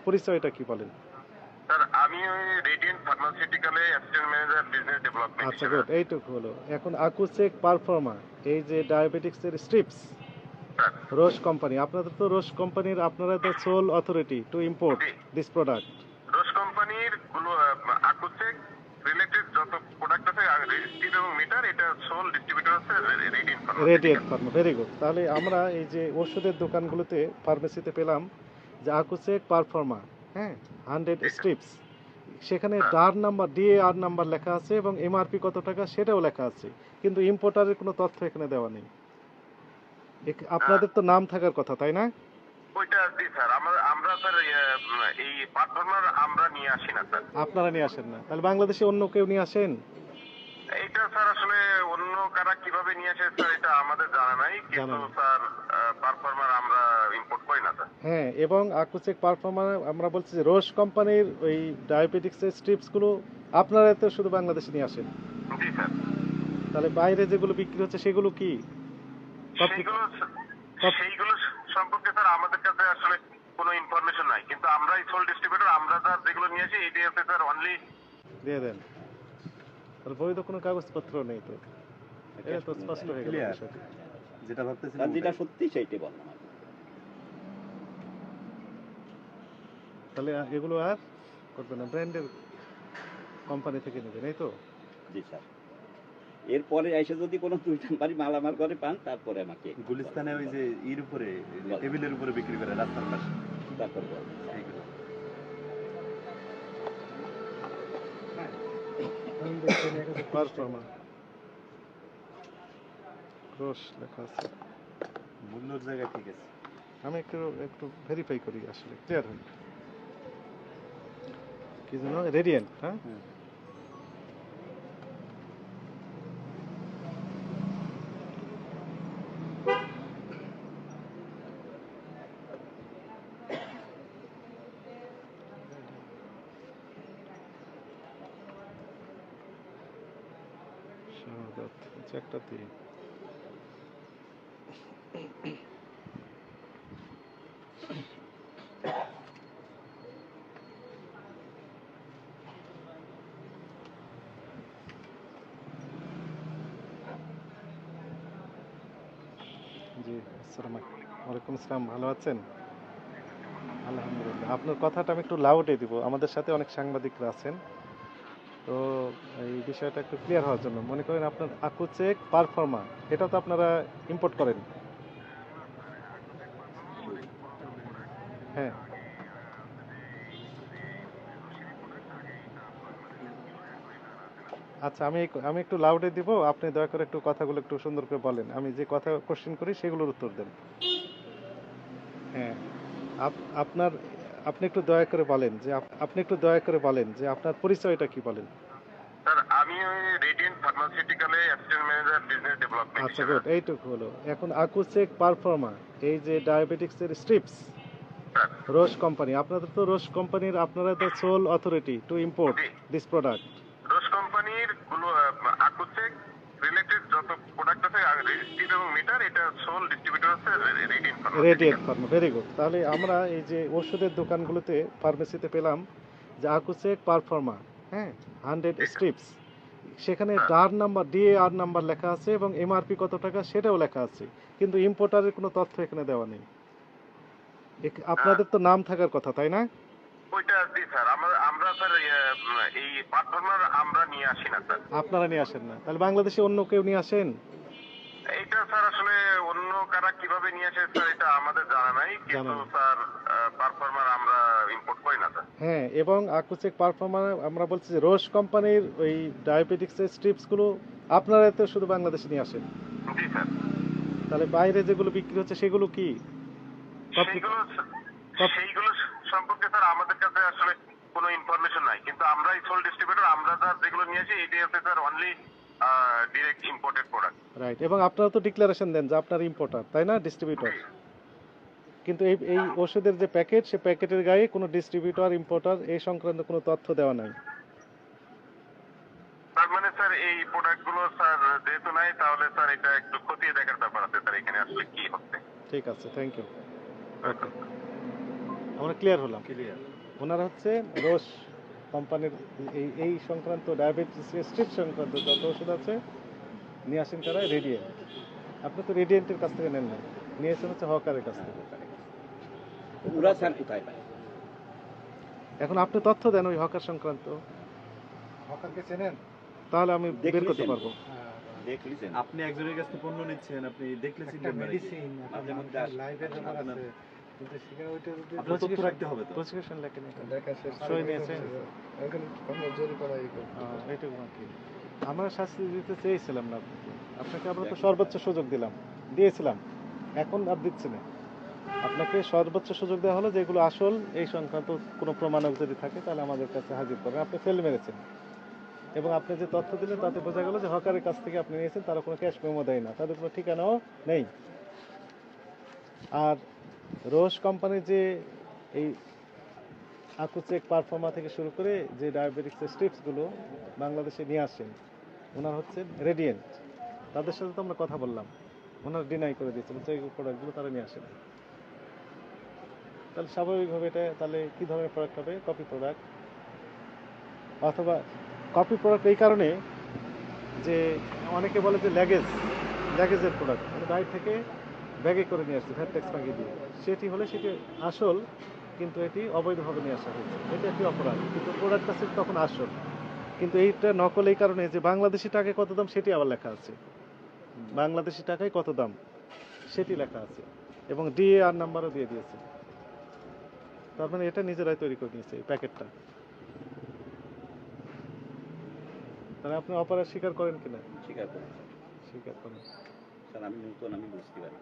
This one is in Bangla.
পরিচয়টা কি বলেন? স্যার আমি ওই রেডিয়েন্ট ফার্মাসিউটিক্যালে অ্যাসিস্ট্যান্ট ম্যানেজার বিজনেস ডেভেলপমেন্ট আচ্ছা, হিসেবে গুড। আছি। এইটুকু হলো। এখন আকুচেক পারফর্মা, এই যে ডায়াবেটিক্সের স্ট্রিপস, স্যার রোশ কোম্পানি, আপনাদের তো রোশ কোম্পানির, আপনারা the sole authority to import জি, দিস প্রোডাক্ট। রোশ কোম্পানির গুলো আকুচেক রিলেটেড যত প্রোডাক্ট আছে রেজিস্ট্রিড এবং মিটার, এটা সোল ডিস্ট্রিবিউটর হচ্ছে radiant radiant pharmaceutical. Pharma, very good. তাহলে আমরা এই যে ওষুধের দোকানগুলোতে, ফার্মেসিতে পেলাম যে আকুচেক পারফর্মা, হ্যাঁ, 100 জি স্যার। স্ট্রিপস, সেখানে sir der number, DAR number লেখা আছে এবং এমআরপি কত টাকা সেটাও লেখা আছে, কিন্তু ইম্পোর্টারের কোনো তথ্য এখানে দেওয়া নেই। আপনাদের তো নাম থাকার কথা, তাই না? ওইটা জি স্যার, আমরা আমরা স্যার এই পারফর্মার আমরা নিয়ে আসি না স্যার। আপনারা নিয়ে আসেন না, তাহলে বাংলাদেশে অন্য কেউ নিয়ে আসেন? এইটা স্যার আসলে অন্য কারা কিভাবে নিয়ে আসে স্যার, এটা আমাদের জানা নাই, জানা কিন্তু নেই। স্যার পারফর্মার আমরা ইম্পোর্ট করি না স্যার। হ্যাঁ, এবং আকুচেক পারফর্মা, আমরা বলছি যে রোশ কোম্পানির ওই ডায়াবেটিক্সের স্ট্রিপসগুলো আপনারা তো শুধু বাংলাদেশে নিয়ে আসেন, জি স্যার। তাহলে বাইরে যেগুলো বিক্রি হচ্ছে সেগুলো কি? সেইগুলো সেইগুলো সম্পর্কে স্যার আমাদের কাছে আসলে কোনো ইনফরমেশন নাই, কিন্তু আমরাই সোল ডিস্ট্রিবিউটর, আমরা স্যার যেগুলো নিয়ে আসি এইটাই হচ্ছে স্যার অনলি। দিয়ে দেন, তাহলে বৈধ কোনো কাগজপত্র নেই তো, এটা তো স্পষ্ট হয়ে গেল বিষয়টি। যেটা ভাবতেছি যেটা সত্যি সেইটাই বললাম। তাহলে এগুলো আর করবে না, ব্র্যান্ডের কোম্পানি থেকে নেবেন, এই তো? জি স্যার, এরপরে এসে যদি কোনো দুই নাম্বারই মালামাল করে পান তারপরে আমাকে গুলিস্তানে ওই যে ইর উপরে টেবিলের উপরে বিক্রি করে রাস্তার পাশে, তারপরে বলবেন। এইগুলো। পারফর্মা রোশ লেখা আছে। মূল্যর জায়গা ঠিক আছে। আমি একটু একটু ভেরিফাই করি, আসলে ক্লিয়ার হই। কি যেন রেডিয়েন্ট, হ্যাঁ? শাহাদাত, চেকটা দিই। জি, আসসালামু আলাইকুম। আসসালাম, ভালো আছেন? আলহামদুলিল্লাহ। আপনার কথাটা আমি একটু লাউডে দিব, আমাদের সাথে অনেক সাংবাদিকরা আছেন, তো এই বিষয়টা একটু ক্লিয়ার হওয়ার জন্য। মনে করেন আপনার আকুচেক পারফর্মা, এটা তো আপনারা ইম্পোর্ট করেন, হ্যাঁ? আচ্ছা, আমি একটু লাউডে দিব, আপনি দয়া করে একটু কথাগুলো একটু সুন্দর করে বলেন, আমি যে কথা কোশ্চেন করি সেগুলোর উত্তর দেন। হ্যাঁ, আপনার, আপনি একটু দয়া করে বলেন যে আপনি একটু দয়া করে বলেন যে আপনার পরিচয়টা কি বলেন? স্যার আমি ওই রেডিয়েন্ট ফার্মাসিউটিক্যালে অ্যাসিস্ট্যান্ট ম্যানেজার বিজনেস ডেভেলপমেন্ট আচ্ছা, হিসেবে গুড। আছি। এইটুকু হলো। এখন আকুচেক পারফর্মা, এই যে ডায়াবেটিক্সের স্ট্রিপস, স্যার রোশ কোম্পানি, আপনাদের তো রোশ কোম্পানির, আপনারা the sole authority to import জি, দিস প্রোডাক্ট। রোশ কোম্পানির গুলো আকুচেক রিলেটেড যত প্রোডাক্ট আছে রেজিস্ট্রিড এবং মিটার, এটা সোল ডিস্ট্রিবিউটর হচ্ছে radiant radiant pharmaceutical. Pharma, very good. তাহলে আমরা এই যে ওষুধের দোকানগুলোতে, ফার্মেসিতে পেলাম যে আকুচেক পারফর্মা, হ্যাঁ, 100 স্ট্রিপস, সেখানে ডার নাম্বার, ডিএআর নাম্বার লেখা আছে এবং এমআরপি কত টাকা সেটাও লেখা আছে, কিন্তু ইম্পোর্টারের কোনো তথ্য এখানে দেওয়া নেই। আপনাদের তো নাম থাকার কথা, তাই না? ওইটা জি স্যার, আমরা স্যার এই পারফর্মার আমরা নিয়ে আসি না স্যার। আপনারা নিয়ে আসেন না, তাহলে বাংলাদেশে অন্য কেউ নিয়ে আসেন? এইটা স্যার আসলে অন্য কারা কিভাবে নিয়ে আসে স্যার, এটা আমাদের জানা নাই, জানা কিন্তু নেই। স্যার পারফর্মার আমরা ইম্পোর্ট করি না স্যার। হ্যাঁ, এবং আকুচেক পারফর্মা, আমরা বলছি যে রোশ কোম্পানির ওই ডায়াবেটিক্সের স্ট্রিপসগুলো আপনারা তো শুধু বাংলাদেশে নিয়ে আসেন, জি স্যার। তাহলে বাইরে যেগুলো বিক্রি হচ্ছে সেগুলো কি? সেইগুলো সেইগুলো সম্পর্কে স্যার আমাদের কাছে আসলে কোনো ইনফরমেশন নাই, কিন্তু আমরাই সোল ডিস্ট্রিবিউটর, আমরা স্যার যেগুলো নিয়ে আসি এইটাই হচ্ছে sir only direct imported product. Right, এবং আপনারা তো ডিক্লারেশন দেন যে আপনার ইম্পোর্টার, তাই না, ডিস্ট্রিবিউটর? কিন্তু এই ওষুধের যে প্যাকেট, সে প্যাকেটের গায়ে কোনো ডিস্ট্রিবিউটর, ইম্পোর্টার এই সংক্রান্ত কোনো তথ্য দেওয়া নাই। তার মানে স্যার এই প্রোডাক্টগুলো স্যার যেহেতু নাই, তাহলে স্যার এটা একটু খতিয়ে দেখার ব্যাপার আছে স্যার, এখানে আসলে কি হচ্ছে। ঠিক আছে, থ্যাংক ইউ। ওকে। আমরা ক্লিয়ার হলাম। ক্লিয়ার। ওনারা হচ্ছে রোশ কোম্পানির এই সংক্রান্ত ডায়াবেটিস স্ট্রিপ সংক্রান্ত যত ওষুধ আছে নিয়ে আসেন কারা? রেডিয়েন্ট। আপনি তো রেডিয়েন্টের কাছ থেকে নেন না, নিয়েছেন হচ্ছে হকারের কাছ থেকে। ওরা স্যার কোথায় পায়? এখন আপনি তথ্য দেন ওই হকার সংক্রান্ত, হকারকে চেনেন? তাহলে আমি বের করতে দেখলেছেন? পারবো। দেখলিছেন? আপনি একজনের কাছে পণ্য নিচ্ছেন, আপনি দেখলে একটা চিনবেন না নাকি? মেডিসিন মাঝে মধ্যে আসে। লাইভের ব্যাপার আপনার- আছে, কিন্তু সেখানে ওইটা যদি আপনার তথ্য রাখতে হবে তো। প্রসিকিউশন লেখেন এটা। দেখা সে সই নিয়েছে? এখন আমরা জরিমানা ই করব। এইটুকু বাকি। আমরা শাস্তি দিতে চেয়েছিলাম না আপনাকে। আপনাকে আমরা তো সর্বোচ্চ সুযোগ দিয়েছিলাম, এখন আর দিচ্ছি না। আপনাকে সর্বোচ্চ সুযোগ দেওয়া হলো যেগুলো আসল এই সংক্রান্ত কোনো প্রমাণক যদি থাকে তাহলে আমাদের কাছে হাজির করেন। আপনি ফেল মেরেছেন এবং আপনি যে তথ্য দিলেন তাতে বোঝা গেল যে হকারের কাছ থেকে আপনি নিয়েছেন, তারা কোনো ক্যাশ মেমো দেয় না, তাদের কোনো ঠিকানাও নেই। আর রোশ কোম্পানির যে এই আকুচেক পারফর্মা থেকে শুরু করে যে ডায়াবেটিক্সের স্ট্রিপসগুলো বাংলাদেশে নিয়ে আসেন, ওনার হচ্ছেন রেডিয়েন্ট। তাদের সাথে তো আমরা কথা বললাম, ওনারা ডিনাই করে দিয়েছেন যে এই প্রোডাক্টগুলো তারা নিয়ে আসেন। তাহলে স্বাভাবিকভাবে এটা তাহলে কি ধরনের প্রোডাক্ট হবে? কপি প্রোডাক্ট, অথবা কপি প্রোডাক্ট এই কারণে যে অনেকে বলে যে ল্যাগেজের প্রোডাক্ট, মানে বাইরে থেকে ব্যাগে করে নিয়ে আসছে ভ্যাট ট্যাক্স ভাগিয়ে দিয়ে, সেটি হলে সেটি আসল, কিন্তু এটি অবৈধভাবে নিয়ে আসা হয়েছে, এটা একটি অপরাধ। কিন্তু প্রোডাক্টটা ছিল তখন আসল, কিন্তু এইটা নকল এই কারণে যে বাংলাদেশি টাকায় কত দাম সেটি আবার লেখা আছে, বাংলাদেশি টাকায় কত দাম সেটি লেখা আছে, এবং ডিএআর নাম্বারও দিয়ে দিয়েছে। তার মানে এটা নিজেরাই তৈরি করে নিয়েছে এই প্যাকেটটা। তাহলে আপনি অপরাধ স্বীকার করেন কিনা? স্বীকার করেন। স্বীকার করেন। স্যার আমি নতুন, আমি বুঝতে পারি।